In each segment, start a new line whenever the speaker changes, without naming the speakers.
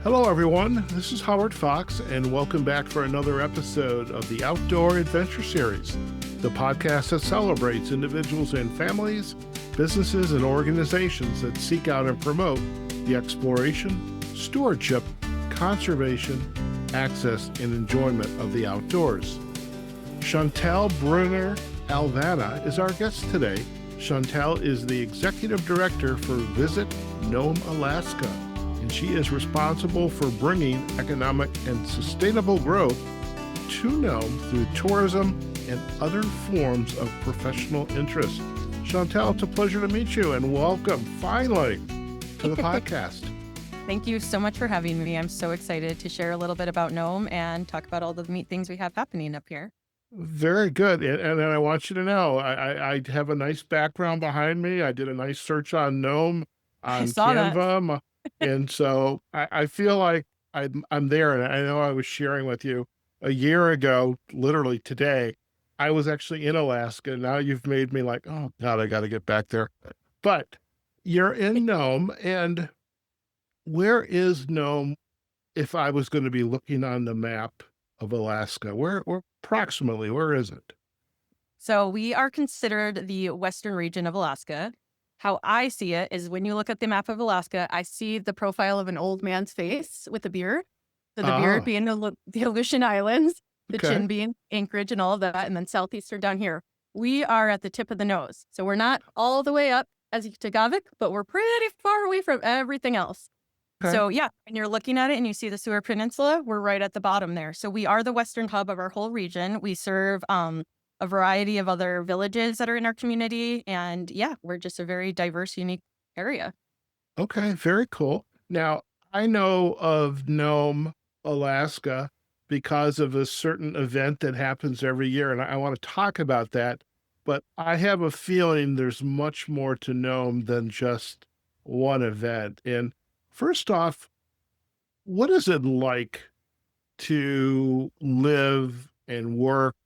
Hello, everyone. This is Howard Fox, and welcome back for another episode of the Outdoor Adventure Series, the podcast that celebrates individuals and families, businesses, and organizations that seek out and promote the exploration, stewardship, conservation, access, and enjoyment of the outdoors. Shauntel Bruner-Alvanna is our guest today. Shauntel is the Executive Director for Visit Nome, Alaska, and she is responsible for bringing economic and sustainable growth to Nome through tourism and other forms of professional interest. Shauntel, it's a pleasure to meet you, and welcome, finally, to the podcast.
Thank you so much for having me. I'm so excited to share a little bit about Nome and talk about all the neat things we have happening up here.
Very good. And I want you to know, I have a nice background behind me. I did a nice search on Nome
I
on
saw that.
Canva. And so I feel like I'm there. And I know I was sharing with you a year ago, literally today, I was actually in Alaska. Now you've made me like, oh God, I got to get back there. But you're in Nome, and where is Nome if I was going to be looking on the map of Alaska? Where approximately, where is it?
So we are considered the western region of Alaska. How I see it is when you look at the map of Alaska, I see the profile of an old man's face with a beard. So the beard
Oh,
being the Aleutian Islands, the
okay.
chin being Anchorage and all of that, and then southeastern down here. We are at the tip of the nose. So we're not all the way up as Iditarod, but we're pretty far away from everything else.
Okay.
So yeah, when you're looking at it and you see the Seward Peninsula, we're right at the bottom there. So we are the western hub of our whole region. We serve a variety of other villages that are in our community. And yeah, we're just a very diverse, unique area.
Okay, very cool. Now, I know of Nome, Alaska, because of a certain event that happens every year, and I want to talk about that. But I have a feeling there's much more to Nome than just one event. And first off, what is it like to live and work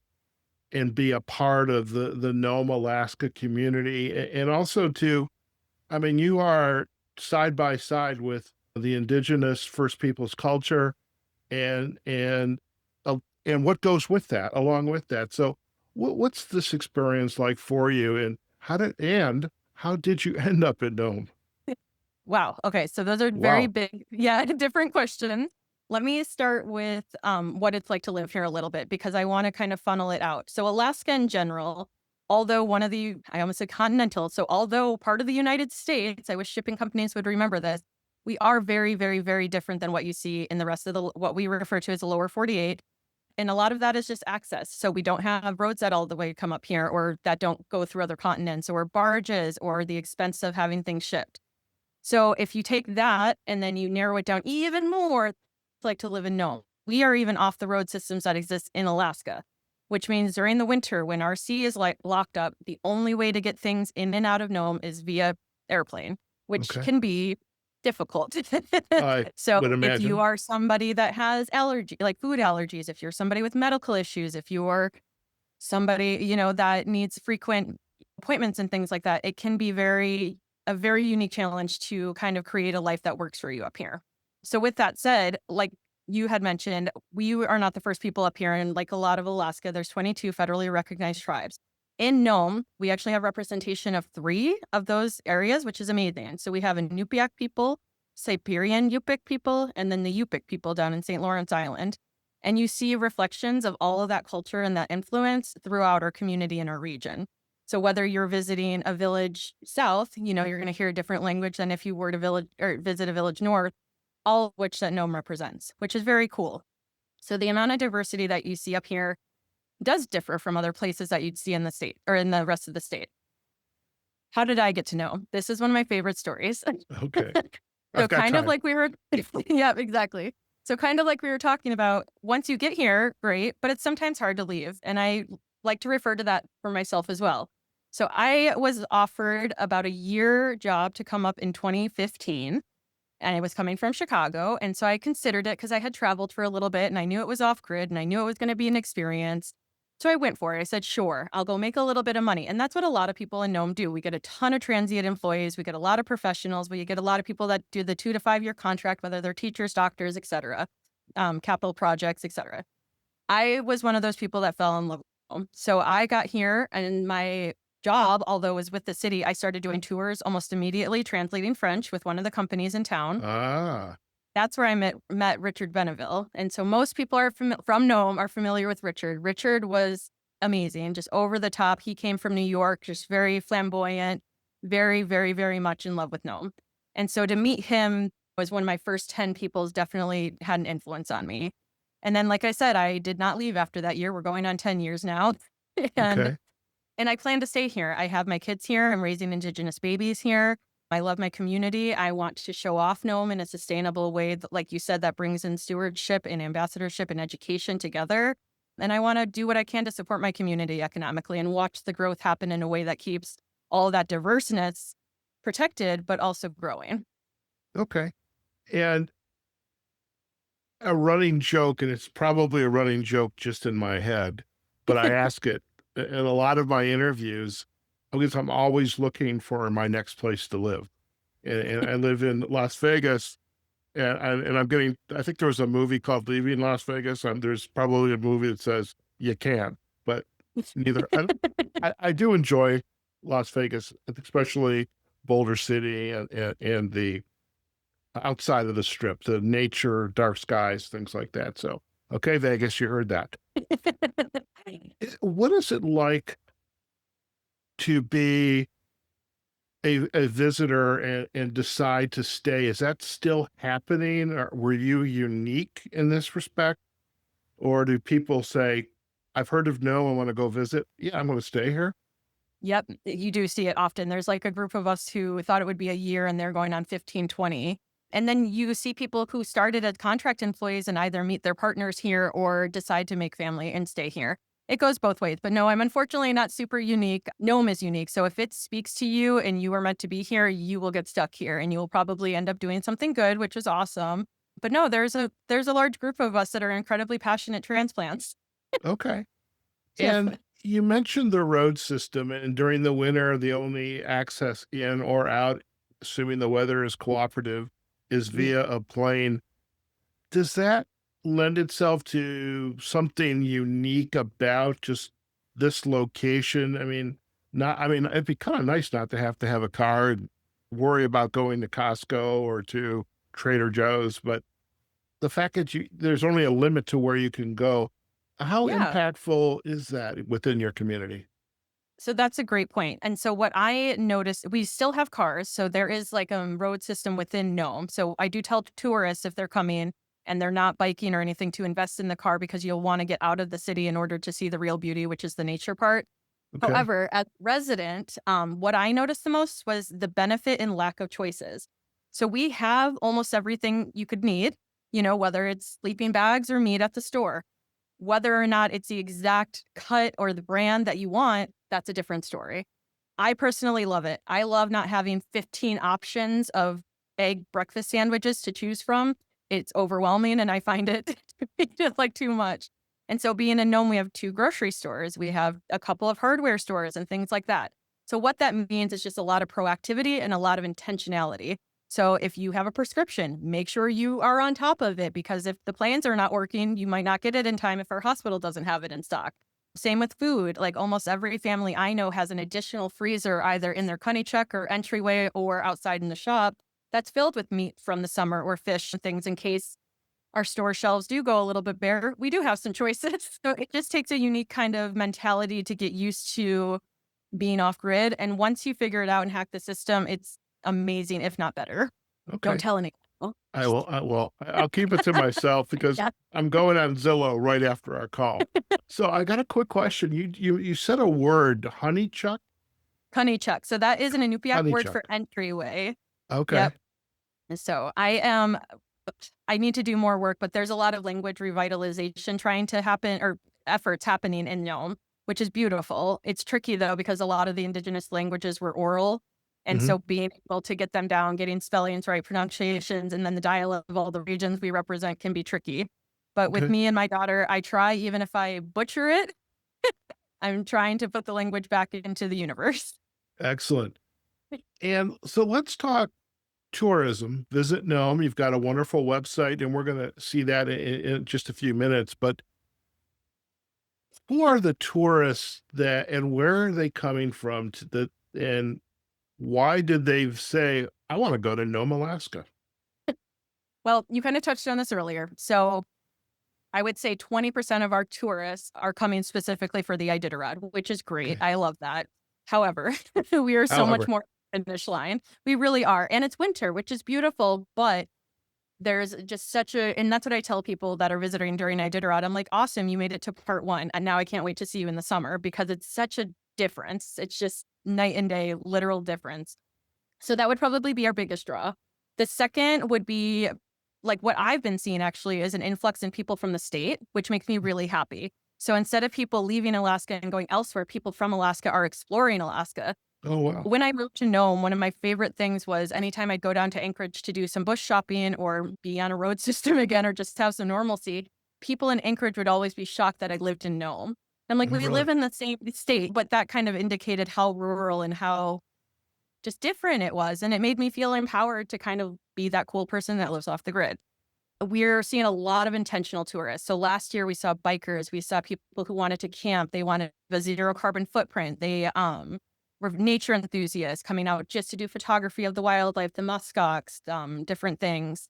and be a part of the Nome, Alaska community? And also I mean, you are side by side with the indigenous First Peoples culture and and what goes with that, along with that. So what's this experience like for you, and how did you end up in Nome?
Wow. Okay. So those are very
Wow.
big, different questions. Let me start with what it's like to live here a little bit, because I want to kind of funnel it out. So Alaska in general, although I almost said continental. So although part of the United States, I wish shipping companies would remember this, we are very, very, very different than what you see in the rest of what we refer to as the lower 48. And a lot of that is just access. So we don't have roads that all the way come up here, or that don't go through other continents, or barges, or the expense of having things shipped. So if you take that and then you narrow it down even more, it's like to live in Nome. We are even off the road systems that exist in Alaska, which means during the winter when our sea is like locked up, the only way to get things in and out of Nome is via airplane, which
Okay.
can be difficult.
I
So
would
if you
imagine.
are somebody that has allergy, like food allergies, if you're somebody with medical issues, if you're somebody, that needs frequent appointments and things like that, it can be a very unique challenge to kind of create a life that works for you up here. So with that said, like you had mentioned, we are not the first people up here. And like a lot of Alaska, there's 22 federally recognized tribes. In Nome, we actually have representation of 3 of those areas, which is amazing. So we have a Nupiaq people, Siberian Yupik people, and then the Yupik people down in St. Lawrence Island. And you see reflections of all of that culture and that influence throughout our community and our region. So whether you're visiting a village south, you're going to hear a different language than if you were to visit a village north, all of which that Nome represents, which is very cool. So the amount of diversity that you see up here does differ from other places that you'd see in the state or in the rest of the state. How did I get to Nome? This is one of my favorite stories.
Okay.
So
I've got
kind of
time.
like we were, yeah, exactly. So kind of like we were talking about, once you get here, great, but it's sometimes hard to leave. And I like to refer to that for myself as well. So I was offered about a year job to come up in 2015, and I was coming from Chicago. And so I considered it because I had traveled for a little bit and I knew it was off grid and I knew it was going to be an experience. So I went for it. I said, sure, I'll go make a little bit of money. And that's what a lot of people in Nome do. We get a ton of transient employees. We get a lot of professionals. We get a lot of people that do the 2 to 5 year contract, whether they're teachers, doctors, et cetera, capital projects, et cetera. I was one of those people that fell in love with Nome. So I got here and my job, although it was with the city, I started doing tours almost immediately, translating French with one of the companies in town.
Ah,
That's where I met Richard Benneville, and so most people are from Nome are familiar with Richard. Richard was amazing, just over the top. He came from New York, just very flamboyant, very, very, very much in love with Nome. And so to meet him was one of my first 10 people's definitely had an influence on me. And then, like I said, I did not leave after that year. We're going on 10 years now. And
okay.
and I plan to stay here. I have my kids here. I'm raising indigenous babies here. I love my community. I want to show off Nome in a sustainable way, that, like you said, that brings in stewardship and ambassadorship and education together. And I want to do what I can to support my community economically and watch the growth happen in a way that keeps all that diverseness protected, but also growing.
Okay. And a running joke, and it's probably a running joke just in my head, but I ask it in a lot of my interviews because I'm always looking for my next place to live. And I live in Las Vegas, and I'm getting. I think there was a movie called Leaving Las Vegas. And there's probably a movie that says you can, but neither. I do enjoy Las Vegas, especially Boulder City and the outside of the strip, the nature, dark skies, things like that. So, okay, Vegas, you heard that. What is it like to be a visitor and decide to stay? Is that still happening? Or were you unique in this respect? Or do people say, I've heard of no, I want to go visit? Yeah, I'm going to stay here.
Yep, you do see it often. There's like a group of us who thought it would be a year and they're going on 15, 20. And then you see people who started as contract employees and either meet their partners here or decide to make family and stay here. It goes both ways. But no, I'm unfortunately not super unique. Nome is unique. So if it speaks to you and you are meant to be here, you will get stuck here and you will probably end up doing something good, which is awesome. But no, there's a large group of us that are incredibly passionate transplants.
Okay.
Yep.
And you mentioned the road system, and during the winter, the only access in or out, assuming the weather is cooperative, is via a plane. Does that lend itself to something unique about just this location? I mean, it'd be kind of nice not to have a car and worry about going to Costco or to Trader Joe's, but the fact that there's only a limit to where you can go, how
Yeah.
impactful is that within your community?
So that's a great point. And so what I noticed, we still have cars. So there is like a road system within Nome. So I do tell tourists if they're coming and they're not biking or anything to invest in the car because you'll want to get out of the city in order to see the real beauty, which is the nature part.
Okay.
However, as a resident, what I noticed the most was the benefit and lack of choices. So we have almost everything you could need, whether it's sleeping bags or meat at the store. Whether or not it's the exact cut or the brand that you want, that's a different story. I personally love it. I love not having 15 options of egg breakfast sandwiches to choose from. It's overwhelming and I find it to be just like too much. And so being in Nome, we have 2 grocery stores. We have a couple of hardware stores and things like that. So what that means is just a lot of proactivity and a lot of intentionality. So if you have a prescription, make sure you are on top of it because if the plans are not working, you might not get it in time if our hospital doesn't have it in stock. Same with food. Like almost every family I know has an additional freezer either in their cunny check or entryway or outside in the shop that's filled with meat from the summer or fish and things in case our store shelves do go a little bit bare. We do have some choices. So it just takes a unique kind of mentality to get used to being off grid. And once you figure it out and hack the system, it's amazing, if not better. Don't
Okay.
tell anyone.
I'll keep it to myself because
Yeah.
I'm going on Zillow right after our call. So I got a quick question. You said a word, honeychuck?
Honeychuck. So that is an Inupiaq word for
Honeychuck.
entryway.
Okay.
Yep. So I need to do more work, but there's a lot of language revitalization trying to happen or efforts happening in Nome, which is beautiful. It's tricky though, because a lot of the indigenous languages were oral. And
Mhm.
so being able to get them down, getting spellings right, pronunciations, and then the dialect of all the regions we represent can be tricky. But with
Okay.
me and my daughter, I try, even if I butcher it, I'm trying to put the language back into the universe.
Excellent. And so let's talk tourism. Visit Nome. You've got a wonderful website, and we're going to see that in just a few minutes. But who are the tourists that, and where are they coming from and why did they say, I want to go to Nome, Alaska?
Well, you kind of touched on this earlier. So I would say 20% of our tourists are coming specifically for the Iditarod, which is great.
Okay.
I love that. However, we are so much
However,
more finish line. We really are. And it's winter, which is beautiful, but there's just such a, and that's what I tell people that are visiting during Iditarod. I'm like, awesome, you made it to part one. And now I can't wait to see you in the summer because it's such a difference. It's just night and day, literal difference. So that would probably be our biggest draw. The second would be like what I've been seeing actually is an influx in people from the state, which makes me really happy. So instead of people leaving Alaska and going elsewhere, people from Alaska are exploring Alaska.
oh, wow.
When I moved to Nome, one of my favorite things was anytime I'd go down to Anchorage to do some bush shopping or be on a road system again or just have some normalcy, people in Anchorage would always be shocked that I lived in Nome. I'm like, we
Really?
live in the same state, but that kind of indicated how rural and how just different it was. And it made me feel empowered to kind of be that cool person that lives off the grid. We're seeing a lot of intentional tourists. So last year we saw bikers, we saw people who wanted to camp, they wanted a zero carbon footprint. They were nature enthusiasts coming out just to do photography of the wildlife, the muskox, different things.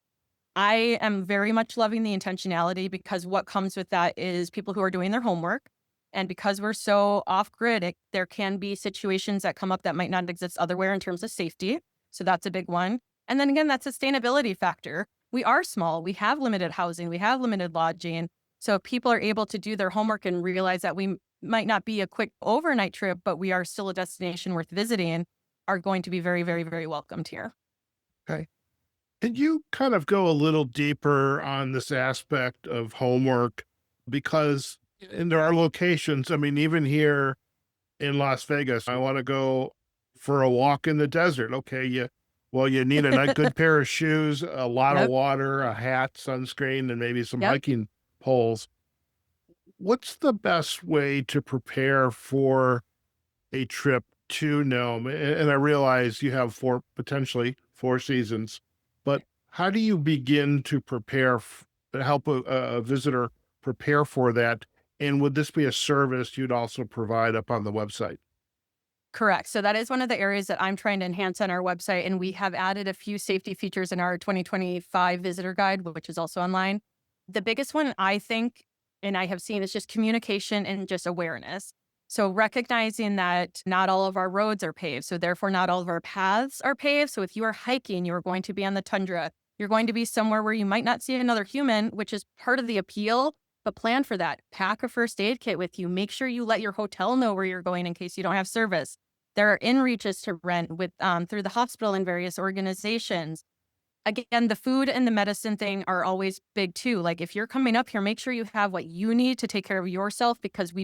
I am very much loving the intentionality because what comes with that is people who are doing their homework. And because we're so off grid, there can be situations that come up that might not exist otherwhere in terms of safety. So that's a big one. And then again, that sustainability factor. We are small, we have limited housing, we have limited lodging. So if people are able to do their homework and realize that we might not be a quick overnight trip, but we are still a destination worth visiting, are going to be very, very, very welcomed here.
Okay. Can you kind of go a little deeper on this aspect of homework? Because and there are locations, I mean, even here in Las Vegas, I want to go for a walk in the desert. Okay, you need a good pair of shoes, a lot of
Yep.
water, a hat, sunscreen, and maybe some
Yep.
hiking poles. What's the best way to prepare for a trip to Nome? And I realize you have potentially four seasons, but how do you begin to help a visitor prepare for that? And would this be a service you'd also provide up on the website?
Correct. So that is one of the areas that I'm trying to enhance on our website. And we have added a few safety features in our 2025 visitor guide, which is also online. The biggest one I think, and I have seen, is just communication and just awareness. So recognizing that not all of our roads are paved. So therefore not all of our paths are paved. So if you are hiking, you are going to be on the tundra. You're going to be somewhere where you might not see another human, which is part of the appeal. But plan for that. Pack a first aid kit with you. Make sure you let your hotel know where you're going in case you don't have service. There are in-reaches to rent with through the hospital and various organizations. Again, the food and the medicine thing are always big too. Like if you're coming up here, make sure you have what you need to take care of yourself because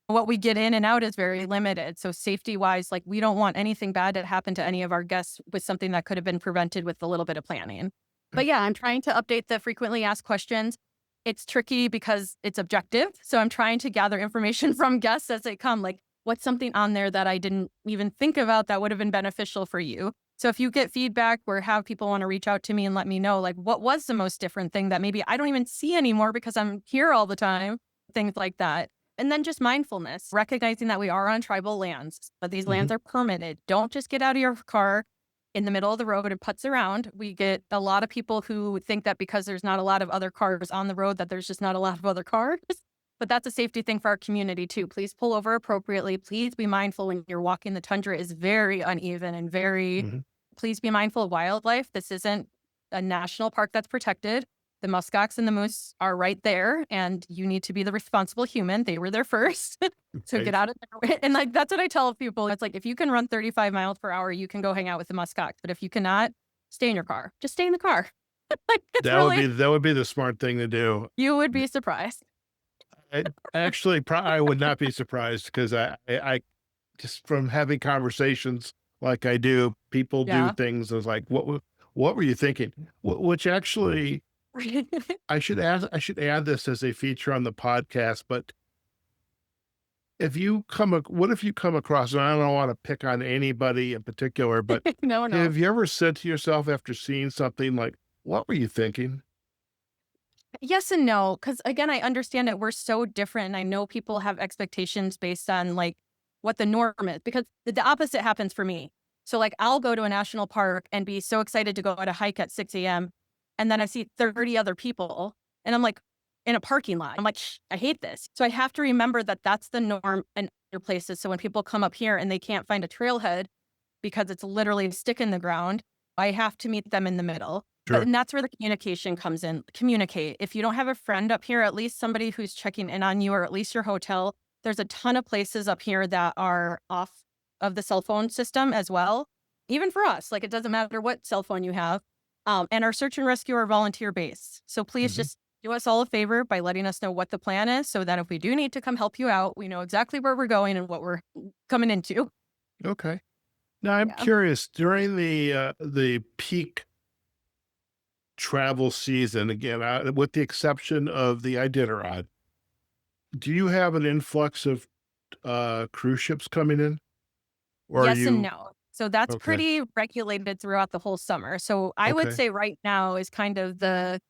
what we get in and out is very limited. So safety wise, like we don't want anything bad to happen to any of our guests with something that could have been prevented with a little bit of planning. But yeah, I'm trying to update the frequently asked questions. It's tricky because it's objective. So I'm trying to gather information from guests as they come. Like, what's something on there that I didn't even think about that would have been beneficial for you? So if you get feedback or have people want to reach out to me and let me know, like, what was the most different thing that maybe I don't even see anymore because I'm here all the time, things like that. And then just mindfulness, recognizing that we are on tribal lands, but these lands
Mhm.
are permitted. Don't just get out of your car in the middle of the road and putz around. We get a lot of people who think that because there's not a lot of other cars on the road, that there's just not a lot of other cars. But that's a safety thing for our community too. Please pull over appropriately. Please be mindful when you're walking. The tundra is very uneven and
Mhm.
please be mindful of wildlife. This isn't a national park that's protected. The muskox and the moose are right there, and you need to be the responsible human. They were there first. So get
Right.
out of there. And like, that's what I tell people. It's like, if you can run 35 miles per hour, you can go hang out with the muskox. But if you cannot, stay in your car. Just stay in the car. Like, it's really,
That would be the smart thing to do.
you would
D
be surprised.
I actually, I would not be surprised because I just from having conversations like I do, people do
Yeah.
things as like, what were you thinking?" Which actually, I should add this as a feature on the podcast, but what if you come across, and I don't want to pick on anybody in particular, but
No, no.
have you ever said to yourself after seeing something like, what were you thinking?
Yes and no, because again, I understand that we're so different. And I know people have expectations based on like what the norm is, because the opposite happens for me. So like I'll go to a national park and be so excited to go on a hike at 6 a.m. And then I see 30 other people and I'm like in a parking lot. I'm like, Shh, I hate this. So I have to remember that that's the norm in other places. So when people come up here and they can't find a trailhead because it's literally a stick in the ground, I have to meet them in the middle. But
Sure.
and that's where the communication comes in. Communicate. If you don't have a friend up here, at least somebody who's checking in on you or at least your hotel. There's a ton of places up here that are off of the cell phone system as well. Even for us, like it doesn't matter what cell phone you have. And our search and rescue are volunteer based. So please
Hmm.
just do us all a favor by letting us know what the plan is so that if we do need to come help you out, we know exactly where we're going and what we're coming into.
Okay. Now I'm
Yeah.
curious, during the peak travel season, again, with the exception of the Iditarod, do you have an influx of cruise ships coming in? Or are
Yes and
you
no. So that's
okay,
pretty regulated throughout the whole summer. So I would
okay,
say right now is kind of the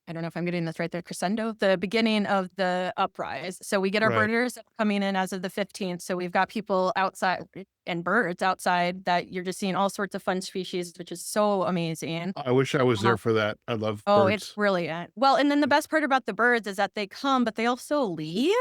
I don't know if I'm getting this right, the crescendo, the beginning of the uprise. So we get our
right.
birders coming in as of the 15th. So we've got people outside and birds outside that you're just seeing all sorts of fun species, which is so amazing.
I wish I was there for that. I love
Oh, it's
birds.
brilliant. Well, and then the best part about the birds is that they come, but they also leave.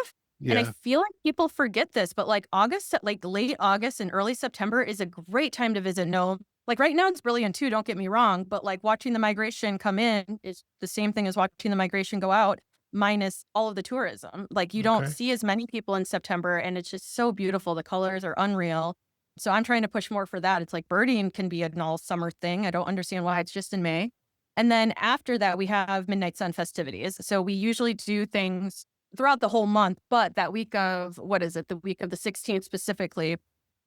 And I
Yeah,
feel like people forget this, but like August, like late August and early September is a great time to visit Nome. Like right now, it's brilliant too, don't get me wrong, but like watching the migration come in is the same thing as watching the migration go out, minus all of the tourism. Like you don't
okay.
see as many people in September, and it's just so beautiful. The colors are unreal. So I'm trying to push more for that. It's like birding can be an all summer thing. I don't understand why it's just in May. And then after that, we have Midnight Sun festivities. So we usually do things throughout the whole month, but that week of what is it? The week of the 16th specifically,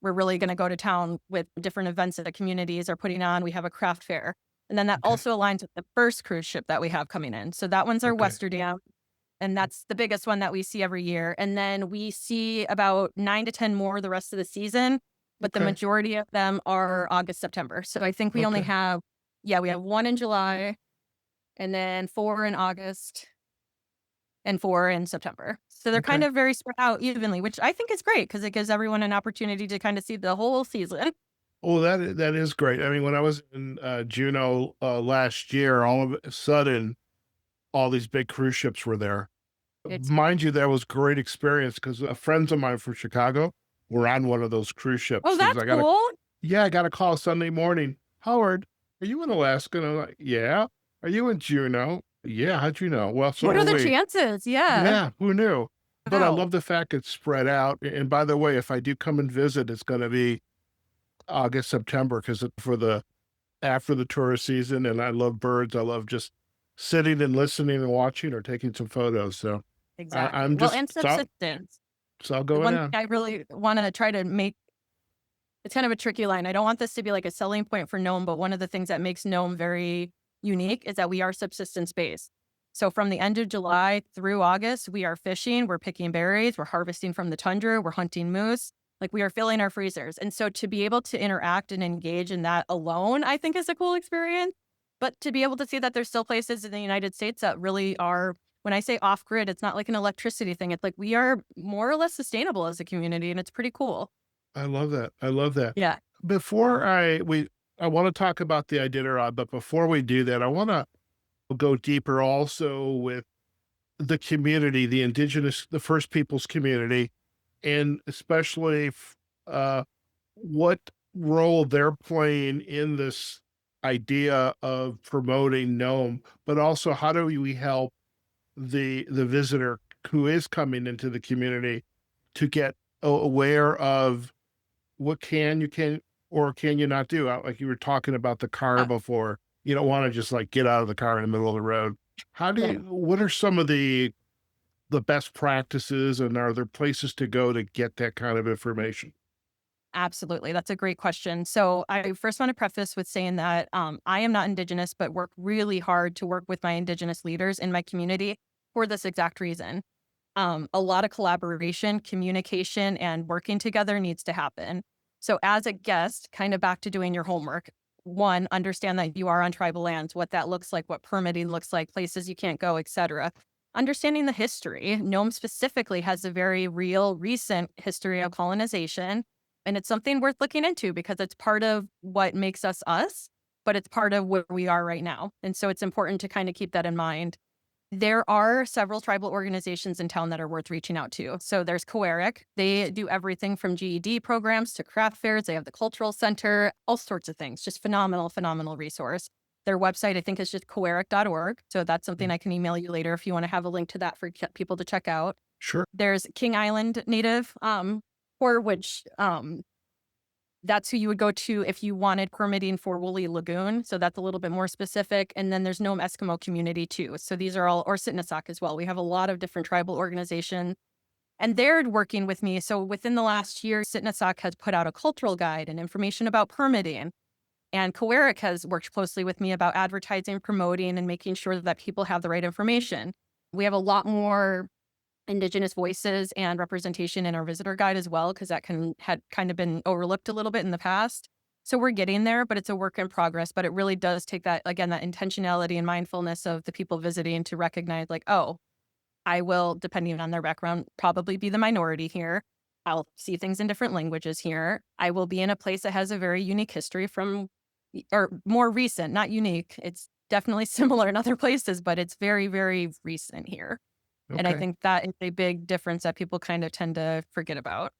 we're really going to go to town with different events that the communities are putting on. We have a craft fair. And then that
Okay,
also aligns with the first cruise ship that we have coming in. So that one's our
okay,
Westerdam. And that's the biggest one that we see every year. And then we see about 9 to 10 more the rest of the season, but the
okay,
majority of them are August, September. So I think we only
okay.
have, yeah, we have one in July and then four in August and four in September. So they're kind
Okay.
of very spread out evenly, which I think is great because it gives everyone an opportunity to kind of see the whole season.
Oh, that is great. I mean, when I was in, Juneau, last year, all of a sudden, all these big cruise ships were there.
It's
Mind you, that was great experience because friends of mine from Chicago were on one of those cruise
oh,
ships, and
that's cool.
I got a call Sunday morning. "Howard, are you in Alaska?" And I'm like, "Yeah." "Are you in Juneau?" "Yeah." "How'd you know?" "Well, so
What
are
are the
we."
chances? Yeah.
Yeah, who knew? But I
Wow.
love the fact it's spread out, and by the way, if I do come and visit, it's gonna be August, September, 'cause for the after the tourist season, and I love birds. I love just sitting and listening and watching or taking some photos, so
Exactly.
I'm
Well, and
just
subsistence.
it's all
The
going
one
on.
thing I really want to try to make it's kind of a tricky line. I don't want this to be like a selling point for Nome, but one of the things that makes Nome very unique is that we are subsistence based. So from the end of July through August, we are fishing, we're picking berries, we're harvesting from the tundra, we're hunting moose. Like we are filling our freezers. And so to be able to interact and engage in that alone, I think is a cool experience. But to be able to see that there's still places in the United States that really are, when I say off grid, it's not like an electricity thing. It's like we are more or less sustainable as a community, and it's pretty cool.
I love that. I love that.
Yeah.
Before I wanna talk about the Iditarod, but before we do that, I wanna go deeper also with the community, the First Peoples community, and especially what role they're playing in this idea of promoting Nome, but also how do we help the visitor who is coming into the community to get aware of what can or can you not do? Like you were talking about the car
Uh,
before, you don't want to just like get out of the car in the middle of the road.
yeah.
What are some of the best practices, and are there places to go to get that kind of information?
Absolutely. That's a great question. So I first want to preface with saying that I am not Indigenous, but work really hard to work with my Indigenous leaders in my community for this exact reason. A lot of collaboration, communication, and working together needs to happen. So, as a guest, kind of back to doing your homework. One, understand that you are on tribal lands, what that looks like, what permitting looks like, places you can't go, etc. Understanding the history. Nome specifically has a very real, recent history of colonization. And it's something worth looking into because it's part of what makes us us, but it's part of where we are right now. And so it's important to kind of keep that in mind. There are several tribal organizations in town that are worth reaching out to. So there's Coeric. They do everything from GED programs to craft fairs. They have the cultural center, all sorts of things. Just phenomenal, phenomenal resource. Their website, I think, is just coeric.org. So that's something
Mm,
I can email you later if you want to have a link to that for people to check out.
sure.
There's King Island Native, for which that's who you would go to if you wanted permitting for Woolly Lagoon. So that's a little bit more specific. And then there's Nome Eskimo community too. So these are all, or Sitnasak as well. We have a lot of different tribal organizations and they're working with me. So within the last year, Sitnasak has put out a cultural guide and information about permitting. And Coeric has worked closely with me about advertising, promoting, and making sure that people have the right information. We have a lot more indigenous voices and representation in our visitor guide as well, because that had kind of been overlooked a little bit in the past. So we're getting there, but it's a work in progress. But it really does take that, again, that intentionality and mindfulness of the people visiting to recognize like, oh, I will, depending on their background, probably be the minority here. I'll see things in different languages here. I will be in a place that has a very unique history or more recent, not unique. It's definitely similar in other places, but it's very, very recent here. And I
Okay.
think that is a big difference that people kind of tend to forget about.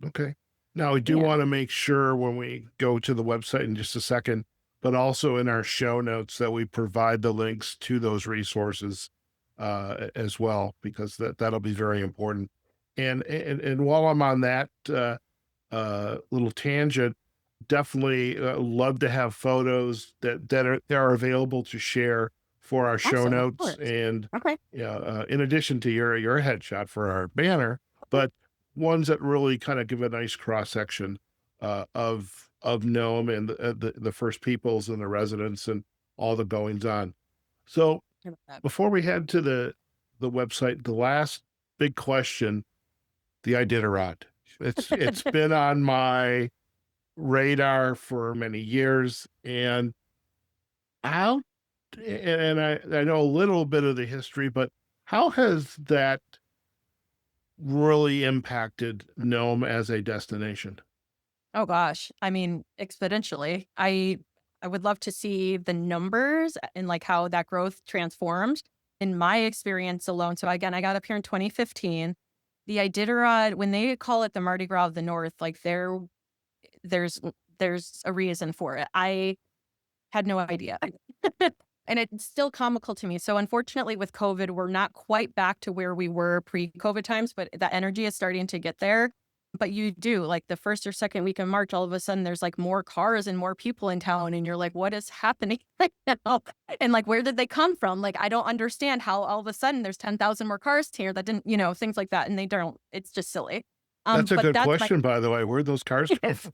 Okay. Now, we do
Yeah.
want to make sure when we go to the website in just a second, but also in our show notes that we provide the links to those resources as well, because that'll be very important. And while I'm on that little tangent, definitely love to have photos that are available to share for our show
Awesome. Of
notes,
course.
and
Okay.
yeah, in addition to your headshot for our banner, but ones that really kind of give a nice cross section of Nome and the First Peoples and the residents and all the goings on. So
I love that.
before we head to the website, the last big question, the Iditarod. It's been on my radar for many years, and how and I know a little bit of the history, but how has that really impacted Nome as a destination?
Oh gosh. I mean, exponentially. I would love to see the numbers and like how that growth transformed in my experience alone. So again, I got up here in 2015. The Iditarod, when they call it the Mardi Gras of the North, like there's there's a reason for it. I had no idea. And it's still comical to me. So unfortunately with COVID, we're not quite back to where we were pre-COVID times, but that energy is starting to get there. But you do like the first or second week of March, all of a sudden there's like more cars and more people in town. And you're like, what is happening right now? And like, where did they come from? Like, I don't understand how all of a sudden there's 10,000 more cars here that didn't, things like that. And they don't, it's just silly.
That's a
But
good
that's my
question, by the way. Where'd those cars come from?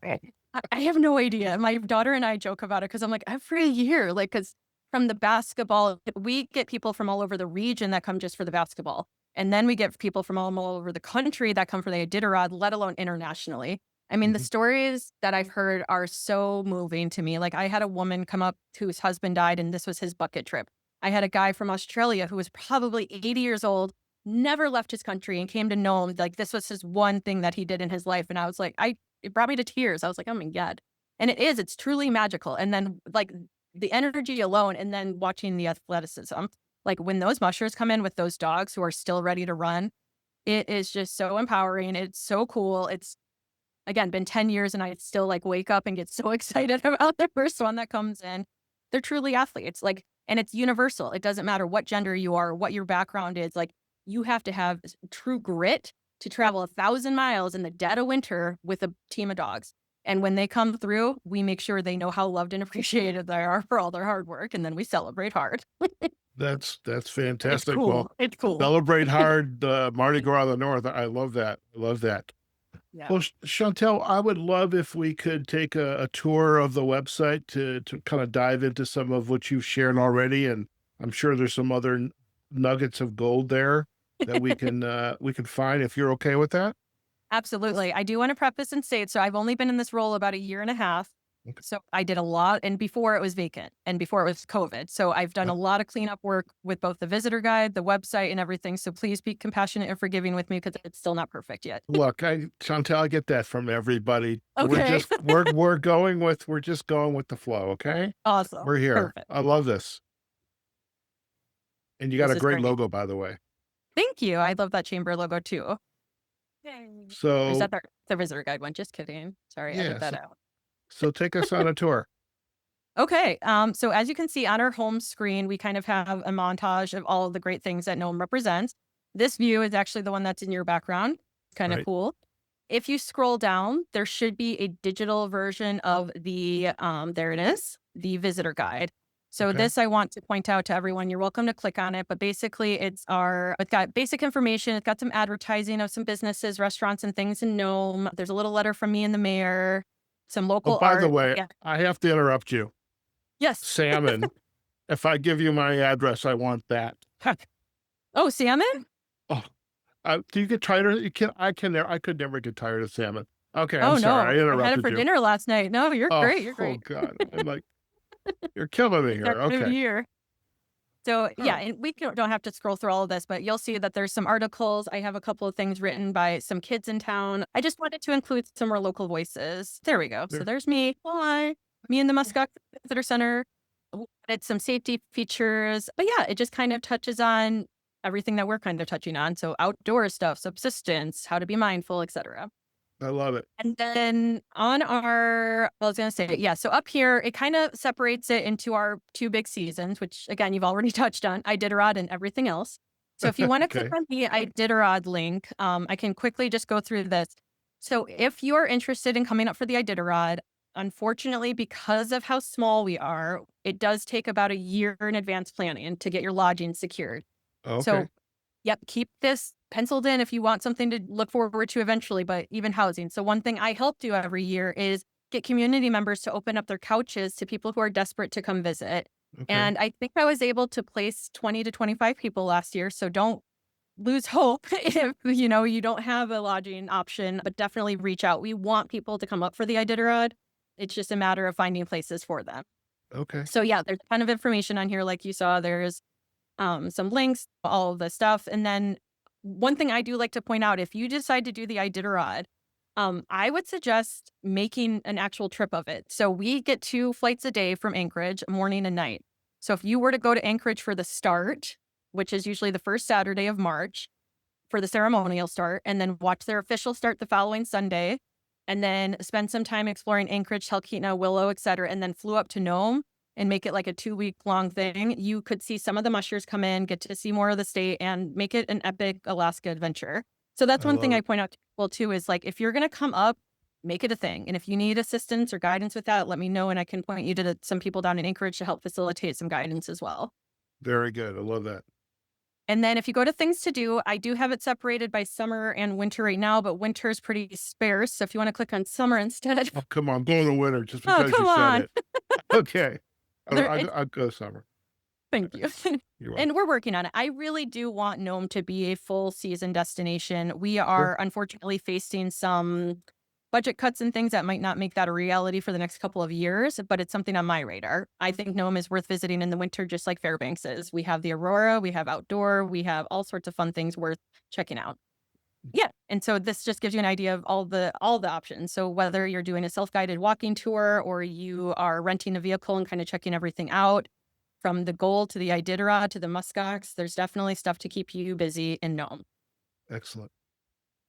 I have no idea. My daughter and I joke about it because I'm like, every year, like, because from the basketball, we get people from all over the region that come just for the basketball. And then we get people from all over the country that come for the Iditarod, let alone internationally. I mean, the
Mhm.
stories that I've heard are so moving to me. Like, I had a woman come up whose husband died, and this was his bucket trip. I had a guy from Australia who was probably 80 years old, never left his country, and came to Nome. Like, this was his one thing that he did in his life. And I was like, it brought me to tears. I was like, "Oh my god." And it's truly magical. And then, like, the energy alone and then watching the athleticism, like, when those mushers come in with those dogs who are still ready to run, it is just so empowering. It's so cool. It's, again, been 10 years and I still, like, wake up and get so excited about the first one that comes in. They're truly athletes, like, and it's universal. It doesn't matter what gender you are, what your background is, like, you have to have true grit to travel 1,000 miles in the dead of winter with a team of dogs. And when they come through, we make sure they know how loved and appreciated they are for all their hard work, and then we celebrate hard.
That's
It's
fantastic. Well,
cool. It's cool.
celebrate hard, Mardi Gras of the North. I love that. I love that.
Yeah.
Well, Chantel, I would love if we could take a tour of the website to kind of dive into some of what you've shared already, and I'm sure there's some other nuggets of gold there. that we can find if you're okay with that?
Absolutely. I do want to preface and state, so I've only been in this role about a year and a half.
Okay.
So I did a lot, and before it was vacant and before it was COVID. So I've done
Uh,
a lot of cleanup work with both the visitor guide, the website, and everything. So please be compassionate and forgiving with me because it's still not perfect yet.
Look, Chantel, I get that from everybody.
Okay.
We're just going with the flow, okay?
Awesome.
We're here.
Perfect.
I love this. And you got
This
a
is
great
great.
logo, by the way.
Thank you. I love that chamber logo too. Yay. Or is
So,
that the visitor guide one? Just kidding. Sorry, edit
yeah,
that out.
so take us on a tour.
Okay. So as you can see on our home screen, we kind of have a montage of all of the great things that Nome represents. This view is actually the one that's in your background. Kind of
Right.
cool. If you scroll down, there should be a digital version of there it is, the visitor guide. So
Okay.
this I want to point out to everyone. You're welcome to click on it, but basically it's got basic information. It's got some advertising of some businesses, restaurants, and things in Nome. There's a little letter from me and the mayor, some
Oh,
local
by the
art.
way,
Yeah.
I have to interrupt you.
Yes.
Salmon. If I give you my address, I want that.
Oh, salmon?
Oh, do you get tired of you can I could never get tired of salmon. Okay, I'm
Oh,
sorry. I
no. I had it
interrupted
for
you.
dinner last night. No, you're
Oh,
great. You're
oh
great.
god. I'm like, you're killing me
It's that
here.
time of
Okay.
year. So,
All
yeah,
right.
and we don't have to scroll through all of this, but you'll see that there's some articles. I have a couple of things written by some kids in town. I just wanted to include some more local voices. There we go. So
There.
there's me. Hi. Me in the Muskok Visitor Center. It's some safety features. But yeah, it just kind of touches on everything that we're kind of touching on. So outdoor stuff, subsistence, how to be mindful, etc.
I love it.
And then I was going to say, yeah. So up here, it kind of separates it into our two big seasons, which again, you've already touched on, Iditarod and everything else. So if you want to click
Okay.
on the Iditarod link, I can quickly just go through this. So if you're interested in coming up for the Iditarod, unfortunately, because of how small we are, it does take about a year in advance planning to get your lodging secured.
Okay.
So yep, keep this penciled in if you want something to look forward to eventually, but even housing. So one thing I help do every year is get community members to open up their couches to people who are desperate to come visit.
Okay.
And I think I was able to place 20 to 25 people last year. So don't lose hope if you don't have a lodging option, but definitely reach out. We want people to come up for the Iditarod. It's just a matter of finding places for them.
Okay.
So yeah, there's a ton of information on here. Like you saw, there's some links, all of the stuff. And then one thing I do like to point out, if you decide to do the Iditarod, I would suggest making an actual trip of it. So we get 2 flights a day from Anchorage, morning and night. So if you were to go to Anchorage for the start, which is usually the first Saturday of March for the ceremonial start, and then watch their official start the following Sunday, and then spend some time exploring Anchorage, Talkeetna, Willow, etc., and then flew up to Nome and make it like a 2-week long thing, you could see some of the mushers come in, get to see more of the state, and make it an epic Alaska adventure. So that's
I
one thing
love
I
it.
point out to people too is like, if you're going to come up, make it a thing. And if you need assistance or guidance with that, let me know and I can point you to some people down in Anchorage to help facilitate some guidance as well.
Very good. I love that.
And then if you go to things to do, I do have it separated by summer and winter right now, but winter is pretty sparse. So if you want to click on summer instead,
Oh, come on. Go in the winter just
oh,
because you
come
said
on.
it. Okay.
There, it's
I'll go summer.
Thank you.
You're welcome.
And we're working on it. I really do want Nome to be a full season destination. We
Sure.
are unfortunately facing some budget cuts and things that might not make that a reality for the next couple of years, but it's something on my radar. I think Nome is worth visiting in the winter, just like Fairbanks is. We have the Aurora, we have outdoor, we have all sorts of fun things worth checking out. Yeah, and so this just gives you an idea of all the options. So whether you're doing a self-guided walking tour or you are renting a vehicle and kind of checking everything out, from the Gold to the Iditarod to the Muskox, there's definitely stuff to keep you busy in Nome.
Excellent.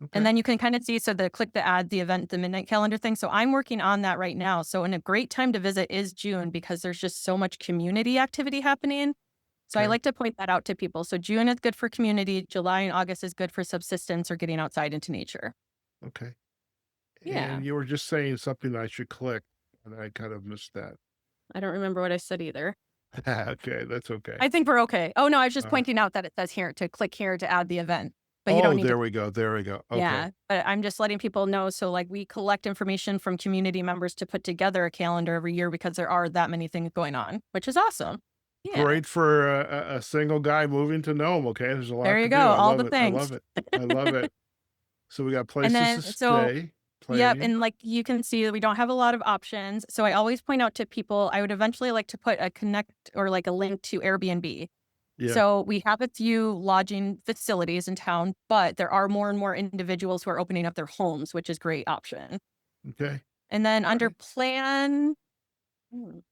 And
Okay.
then you can kind of see, so click the add the event, the midnight calendar thing. So I'm working on that right now. So and a great time to visit is June because there's just so much community activity happening. So I
Okay.
like to point that out to people. So June is good for community. July and August is good for subsistence or getting outside into nature.
Okay.
Yeah.
And you were just saying something I should click, and I kind of missed that.
I don't remember what I said either.
Okay, that's okay.
I think we're okay. Oh no, I was just
Alright.
pointing out that it says here to click here to add the event, but you don't
Oh,
need to.
there we go, there we go. Okay,
Yeah, but I'm just letting people know. So, like, we collect information from community members to put together a calendar every year because there are that many things going on, which is awesome. Yeah.
Great for a single guy moving to Nome, okay? There's a
There
lot
you
to
go.
do. I
All
love
the
it. I
things.
love it. I love it. So we got
And
places to
then so
stay,
yep,
planning.
and, like, you can see that we don't have a lot of options, so I always point out to people I would eventually like to put a connect or, like, a link to Airbnb.
Yeah.
So we have a few lodging facilities in town, but there are more and more individuals who are opening up their homes, which is great option.
Okay.
And then
All
under
right.
plan what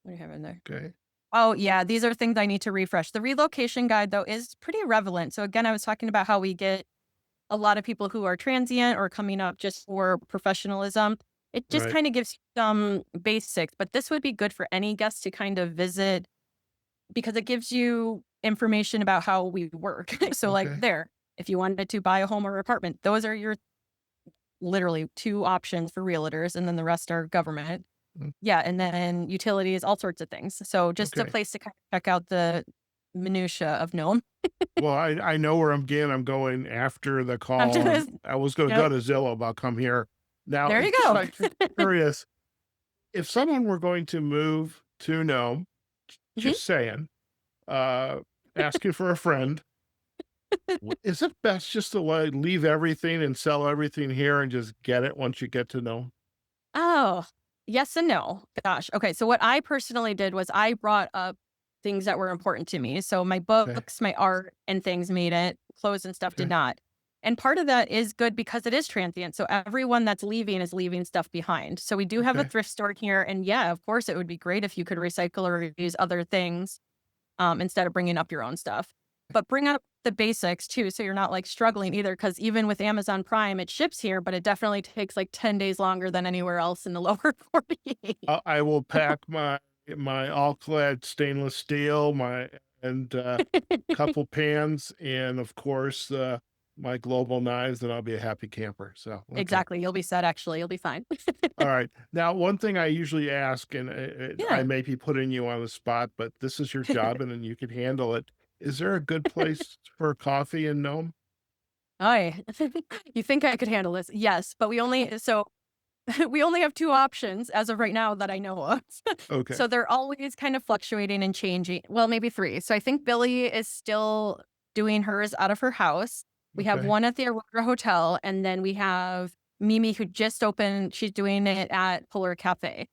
do you have in there?
Okay.
Oh, yeah, these are things I need to refresh. The relocation guide, though, is pretty relevant. So again, I was talking about how we get a lot of people who are transient or coming up just for professionalism. It just
Right.
kind of gives you some basics, but this would be good for any guest to kind of visit because it gives you information about how we work. So, like,
Okay.
there, if you wanted to buy a home or apartment, those are your literally two options for realtors, and then the rest are government.
Mm,
Yeah, and then utilities, all sorts of things. So, just a
okay.
place to kind of check out the minutia of Nome
Well, I know where I'm going after the
after
call.
this.
I was gonna go
Yep,
to Zillow, but I'll come here. Now,
there you
just
go.
like curious, if someone were going to move to Nome,
Mhm.
just saying, uh, asking for a friend, is it best just to like leave everything and sell everything here and just get it once you get to Nome?
Oh, yes and no. Gosh. Okay. So what I personally did was I brought up things that were important to me. So my
Okay.
books, my art and things made it. Clothes and stuff did
Okay.
not. And part of that is good because it is transient. So everyone that's leaving is leaving stuff behind. So we do have a
Okay.
thrift store here. And yeah, of course, it would be great if you could recycle or reuse other things instead of bringing up your own stuff. But bring up the basics too, so you're not like struggling either. Because even with Amazon Prime, it ships here, but it definitely takes like 10 days longer than anywhere else in the lower 48.
I will pack my all-clad stainless steel, my and, couple pans, and of course, my global knives, and I'll be a happy camper, so, okay.
Exactly, you'll be set. Actually, you'll be fine.
Alright. Now, one thing I usually ask, and, I
Yeah.
may be putting you on the spot, but this is your job, and then you can handle it. Is there a good place for coffee in Nome?
I you think I could handle this? Yes, but we only have two options as of right now that I know of.
Okay.
So they're always kind of fluctuating and changing. Well, maybe three. So I think Billy is still doing hers out of her house. We have
Okay.
one at the Aurora Hotel, and then we have Mimi who just opened. She's doing it at Polar Cafe.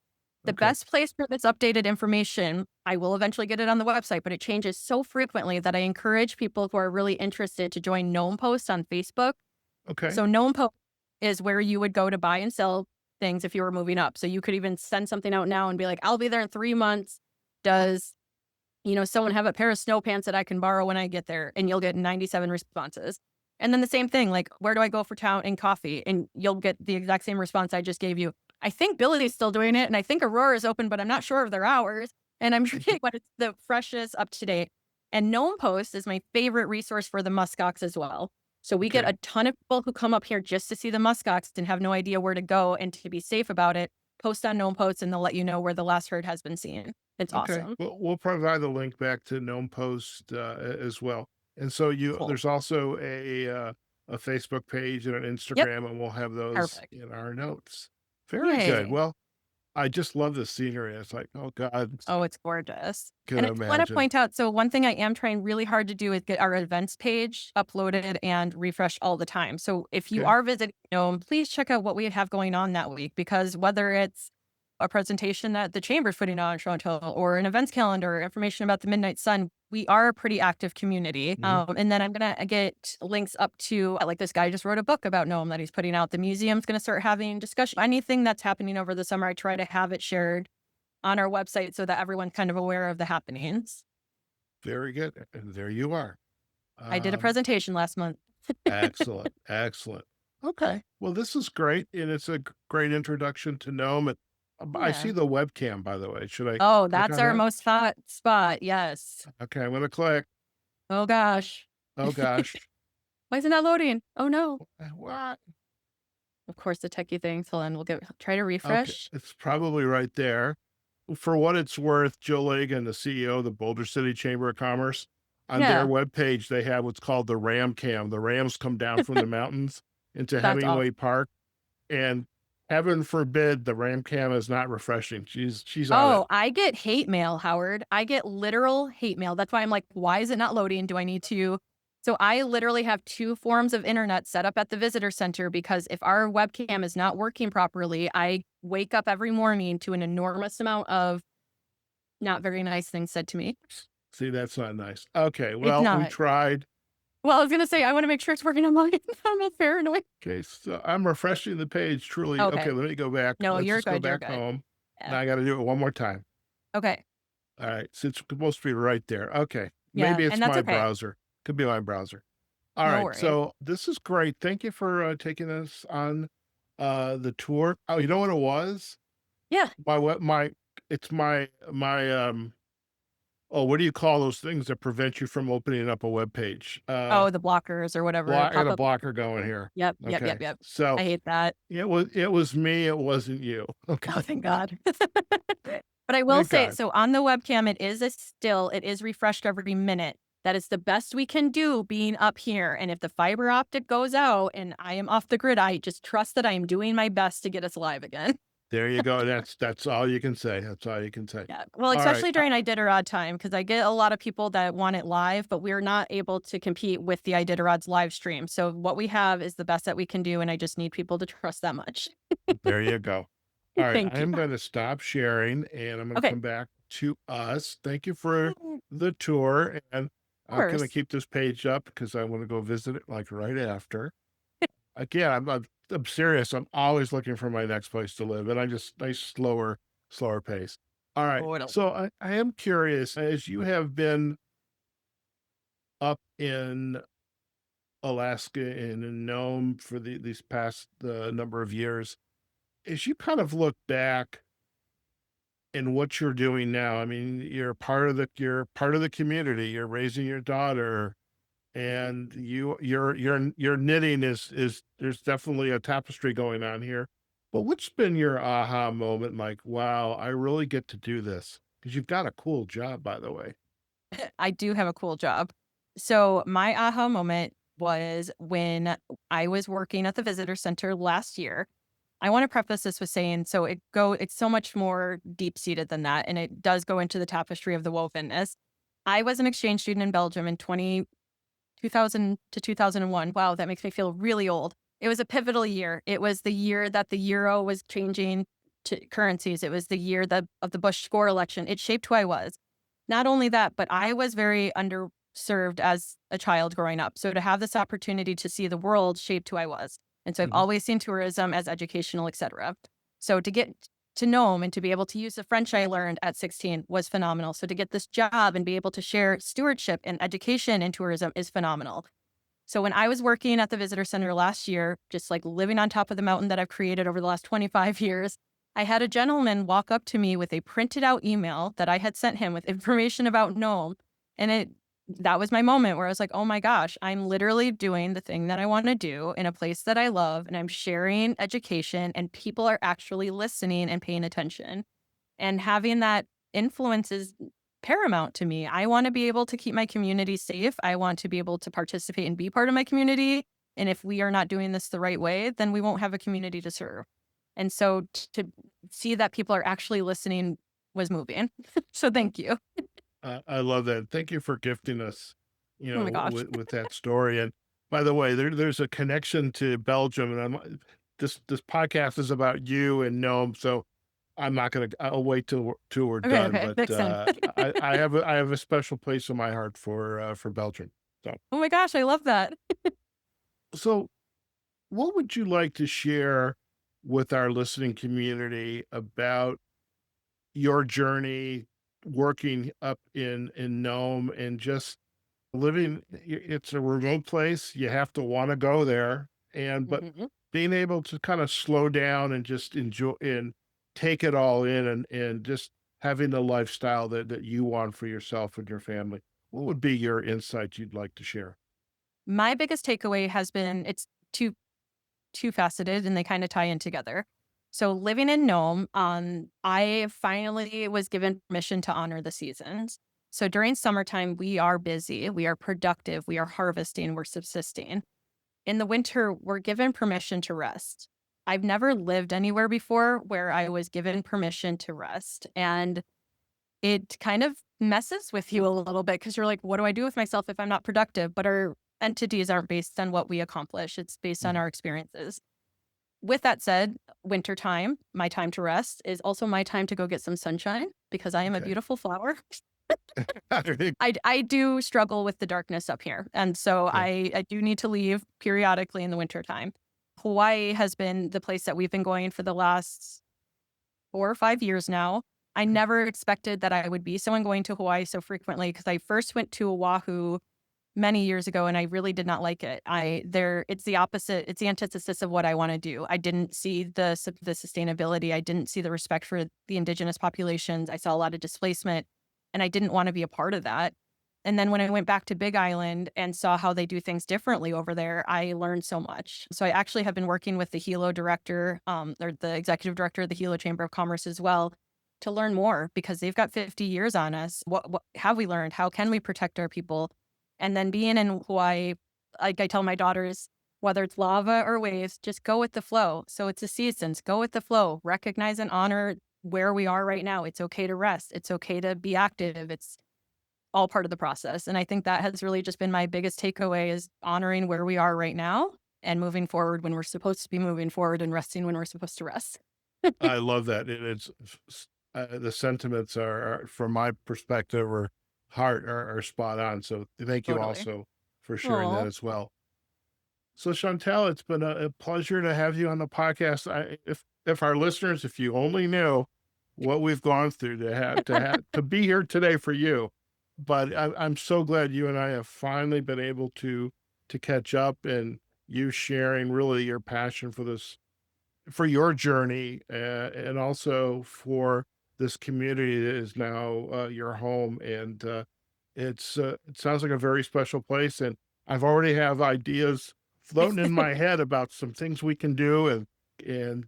The
Okay.
best place for this updated information, I will eventually get it on the website, but it changes so frequently that I encourage people who are really interested to join Gnome Post on Facebook.
Okay.
So Gnome Post is where you would go to buy and sell things if you were moving up. So you could even send something out now and be like, I'll be there in 3 months. Does, someone have a pair of snow pants that I can borrow when I get there? And you'll get 97 responses. And then the same thing, like, where do I go for town and coffee? And you'll get the exact same response I just gave you. I think Billy's still doing it. And I think Aurora is open, but I'm not sure of their hours. And I'm sure
Mhm.
what it's the freshest up to date. And Gnome Post is my favorite resource for the muskox as well. So we get
Okay.
a ton of people who come up here just to see the muskox and have no idea where to go and to be safe about it. Post on Gnome Post and they'll let you know where the last herd has been seen. It's
Okay.
awesome.
We'll provide the link back to Gnome Post, as well. And so
Cool.
there's also a Facebook page and an
Yep.
Instagram, and we'll have those
Perfect.
in our notes. Very good.
Yay.
Well, I just love the scenery. It's like, oh God,
Oh, it's gorgeous.
can
And I want to
imagine.
point out, so one thing I am trying really hard to do is get our events page uploaded and refreshed all the time. So if you
Okay.
are visiting Nome, please check out what we have going on that week because whether it's a presentation that the chamber's putting on Shauntel or an events calendar, or information about the Midnight Sun, we are a pretty active community.
Mhm.
And then I'm gonna get links up to like this guy just wrote a book about Nome that he's putting out. The museum's gonna start having discussion. Anything that's happening over the summer, I try to have it shared on our website so that everyone's kind of aware of the happenings.
Very good. And there you are.
I did a
Um,
presentation last month.
Excellent. Excellent. Okay. Well, this is great. And it's a great introduction to Gnome. I see
Yeah.
the webcam, by the way. Should I
Oh,
click
that's
on
our
that?
most hot spot. Yes.
Okay. I'm going to click.
Oh gosh.
Oh gosh.
Why isn't that loading? Oh no.
What?
Of course, the techie things. Hold on. Try to
Okay,
refresh.
it's probably right there. For what it's worth, Joe Lagan, the CEO of the Boulder City Chamber of Commerce, on their
Yeah.
webpage, they have what's called the Ram Cam. The rams come down from the mountains into
That's awesome.
Hemingway Park, and Heaven forbid the ram cam is not refreshing. She's on it.
Oh, I get hate mail, Howard. I get literal hate mail. That's why I'm like, why is it not loading? Do I need to? So I literally have 2 forms of internet set up at the visitor center because if our webcam is not working properly, I wake up every morning to an enormous amount of not very nice things said to me.
See, that's not nice. Okay,
It's
well, we
not.
tried.
Well, I was gonna say I want to make sure it's working on mine. I'm a paranoid.
Okay, so I'm refreshing the page truly. Okay,
Okay.
let me go back.
No,
Let's
you're
just go
good. You're
back
good.
home.
Yeah.
Now I gotta do it one more time.
Okay.
All right, so it's supposed to be right there. Okay,
Yeah,
maybe
and
it's
that's
my
okay.
browser. Could be my browser. All
No
right,
worries.
so this is great. Thank you for taking us on the tour. Oh, you know what it was?
Yeah.
My it's my oh, what do you call those things that prevent you from opening up a web page?
Oh, the blockers or whatever.
I got
Pop
a
up.
blocker going here.
Yep. Yep. Yep.
Okay,
Yep.
so
I hate that.
it was me. It wasn't you.
Oh,
Okay,
thank God. But I will
thank
say,
God.
so on the webcam, it is a still, it is refreshed every minute. That is the best we can do being up here. And if the fiber optic goes out and I am off the grid, I just trust that I am doing my best to get us live again.
There you go. That's all you can say. That's all you can say.
Yeah. Well,
All right.
especially during Iditarod time, because I get a lot of people that want it live, but we're not able to compete with the Iditarod's live stream. So what we have is the best that we can do. And I just need people to trust that much.
There you go. All right, I
Thank you.
am going to stop sharing and I'm going to
Okay.
come back to us. Thank you for
Of
the tour. And I'm going to
course.
keep this page up because I want to go visit it like right after. Again, I'm serious. I'm always looking for my next place to live, and I just nice slower pace. All right.
Totally.
So I am curious, as you have been up in Alaska and in Nome for these past number of years, as you kind of look back in what you're doing now, I mean, you're part of the community. You're raising your daughter, and your knitting is there's definitely a tapestry going on here. But what's been your aha moment? Like, wow, I really get to do this because you've got a cool job, by the way.
I do have a cool job. So my aha moment was when I was working at the visitor center last year. I want to preface this with saying it's so much more deep seated than that, and it does go into the tapestry of the wovenness. I was an exchange student in Belgium in 2000 to 2001. Wow, that makes me feel really old. It was a pivotal year. It was the year that the euro was changing to currencies. It was the year of the Bush score election. It shaped who I was. Not only that, but I was very underserved as a child growing up. So to have this opportunity to see the world shaped who I was. And so I've
Mhm.
always seen tourism as educational, et cetera. So to get to Nome and to be able to use the French I learned at 16 was phenomenal. So to get this job and be able to share stewardship and education in tourism is phenomenal. So when I was working at the visitor center last year, just like living on top of the mountain that I've created over the last 25 years, I had a gentleman walk up to me with a printed out email that I had sent him with information about Nome. And that was my moment where I was like, oh my gosh, I'm literally doing the thing that I want to do in a place that I love. And I'm sharing education and people are actually listening and paying attention. And having that influence is paramount to me. I want to be able to keep my community safe. I want to be able to participate and be part of my community. And if we are not doing this the right way, then we won't have a community to serve. And so to see that people are actually listening was moving. So thank you.
I love that. Thank you for gifting us,
Oh my gosh.
with that story. And by the way, there's a connection to Belgium, and this podcast is about you and Nome, so I'm not gonna. I'll wait till we're
Okay,
done.
okay.
But
Next time.
I have a special place in my heart for Belgium. So
Oh my gosh, I love that.
so what would you like to share with our listening community about your journey working up in Nome and just living? It's a remote place. You have to want to go there, and but
Mhm.
being able to kind of slow down and just enjoy and take it all in, and just having the lifestyle that you want for yourself and your family. What would be your insight you'd like to share?
My biggest takeaway has been it's two faceted and they kind of tie in together. So living in Nome, I finally was given permission to honor the seasons. So during summertime, we are busy, we are productive, we are harvesting, we're subsisting. In the winter, we're given permission to rest. I've never lived anywhere before where I was given permission to rest. And it kind of messes with you a little bit because you're like, what do I do with myself if I'm not productive? But our entities aren't based on what we accomplish, it's based on
Mhm.
our experiences. With that said, winter time, my time to rest, is also my time to go get some sunshine because I am a
Okay.
beautiful flower. I do struggle with the darkness up here, and so
Yeah.
I do need to leave periodically in the winter time. Hawaii has been the place that we've been going for the last 4 or 5 years now. I
Okay.
never expected that I would be someone going to Hawaii so frequently because I first went to Oahu many years ago and I really did not like it. It's the opposite, it's the antithesis of what I want to do. I didn't see the sustainability, I didn't see the respect for the indigenous populations. I saw a lot of displacement and I didn't want to be a part of that. And then when I went back to Big Island and saw how they do things differently over there, I learned so much. So I actually have been working with the Hilo director, or the executive director of the Hilo Chamber of Commerce as well, to learn more because they've got 50 years on us. What have we learned? How can we protect our people? And then being in Hawaii, like I tell my daughters, whether it's lava or waves, just go with the flow. So it's a seasons, go with the flow, recognize and honor where we are right now. It's okay to rest. It's okay to be active. It's all part of the process. And I think that has really just been my biggest takeaway is honoring where we are right now and moving forward when we're supposed to be moving forward and resting when we're supposed to rest.
I love that. The sentiments from my perspective or heart are spot on. So thank you
Totally.
also for sharing that
Oh,
as well. So Chantel, it's been a pleasure to have you on the podcast. If our listeners, if you only knew what we've gone through to be here today for you, but I'm so glad you and I have finally been able to catch up and you sharing really your passion for this for your journey and also for this community that is now your home. And it sounds like a very special place. And I've already have ideas floating in my head about some things we can do. And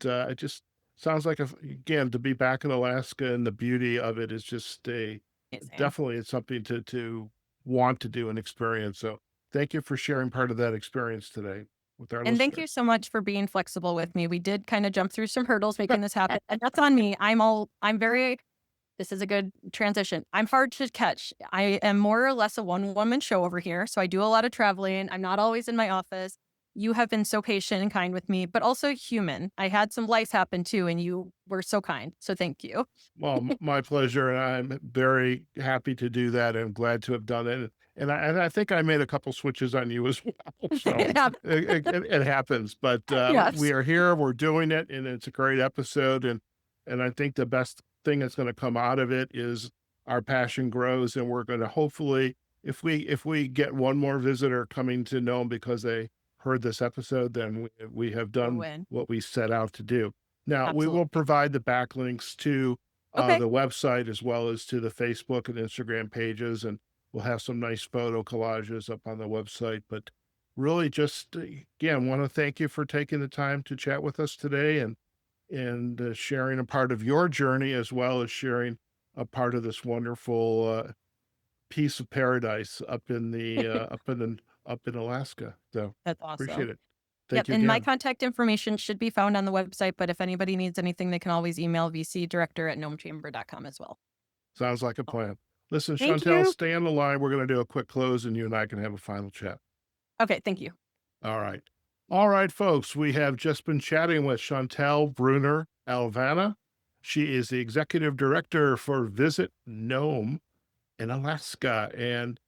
it just sounds like, again, to be back in Alaska and the beauty of it is just
amazing.
definitely it's something to want to do and experience. So thank you for sharing part of that experience today with our
And thank you
listeners.
so much for being flexible with me. We did kind of jump through some hurdles making this happen. And that's on me. I'm very, this is a good transition. I'm hard to catch. I am more or less a one woman show over here. So I do a lot of traveling. I'm not always in my office. You have been so patient and kind with me, but also human. I had some life happen too, and you were so kind. So thank you.
Well, my pleasure, and I'm very happy to do that and glad to have done it. And I think I made a couple switches on you as well. So
Yeah.
it happens, but we
Yes.
are here, we're doing it, and it's a great episode. And I think the best thing that's going to come out of it is our passion grows, and we're going to hopefully, if we get one more visitor coming to Nome because they heard this episode, then we have
A
done
win.
what we set out to do. Now, we will
Absolutely.
provide the backlinks to
Okay.
the website as well as to the Facebook and Instagram pages, and we'll have some nice photo collages up on the website. But really, just again, want to thank you for taking the time to chat with us today and sharing a part of your journey as well as sharing a part of this wonderful piece of paradise up in Alaska. So
That's
appreciate
awesome.
it.
Yep,
Thank you
and my
again.
contact information should be found on the website, but if anybody needs anything, they can always email vcdirector@gnomechamber.com as well.
Sounds like a
Oh,
plan. Listen,
thank
Chantel,
you.
stay on the line. We're going to do a quick close and you and I can have a final chat.
Okay, thank you.
All right. All right, folks. We have just been chatting with Shauntel Bruner-Alvanna. She is the executive director for Visit Nome in Alaska. And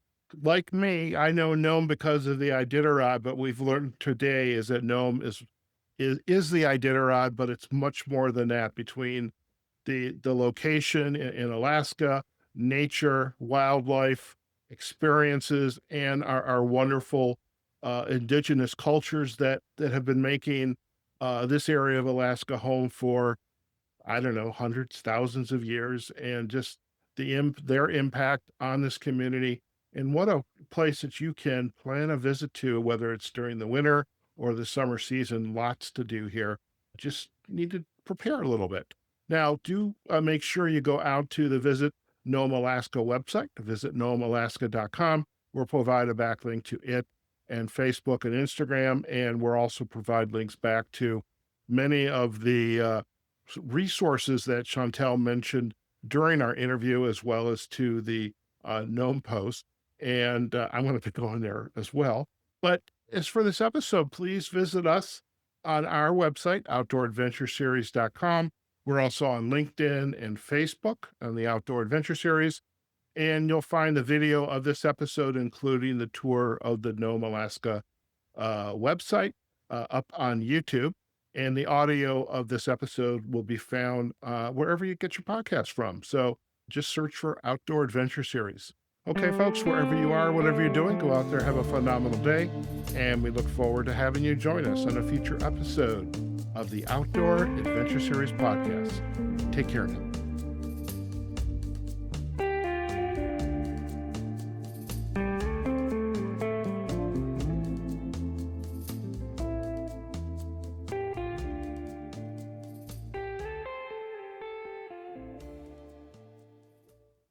like me, I know Nome because of the Iditarod, but we've learned today is that Nome is the Iditarod, but it's much more than that between the location in Alaska, nature, wildlife, experiences, and our wonderful indigenous cultures that have been making this area of Alaska home for I don't know hundreds, thousands of years, and just their impact on this community. And what a place that you can plan a visit to, whether it's during the winter or the summer season. Lots to do here. Just need to prepare a little bit. Now, do make sure you go out to the Visit Nome Alaska website, visit nomealaska.com. We'll provide a backlink to it and Facebook and Instagram. And we'll also provide links back to many of the resources that Shauntel mentioned during our interview, as well as to the Gnome post. And I'm going to go in there as well. But as for this episode, please visit us on our website, outdooradventureseries.com. We're also on LinkedIn and Facebook on the Outdoor Adventure Series. And you'll find the video of this episode, including the tour of the Nome, Alaska website up on YouTube. And the audio of this episode will be found wherever you get your podcast from. So just search for Outdoor Adventure Series. Okay, folks, wherever you are, whatever you're doing, go out there, have a phenomenal day. And we look forward to having you join us on a future episode of the Outdoor Adventure Series podcast. Take care now.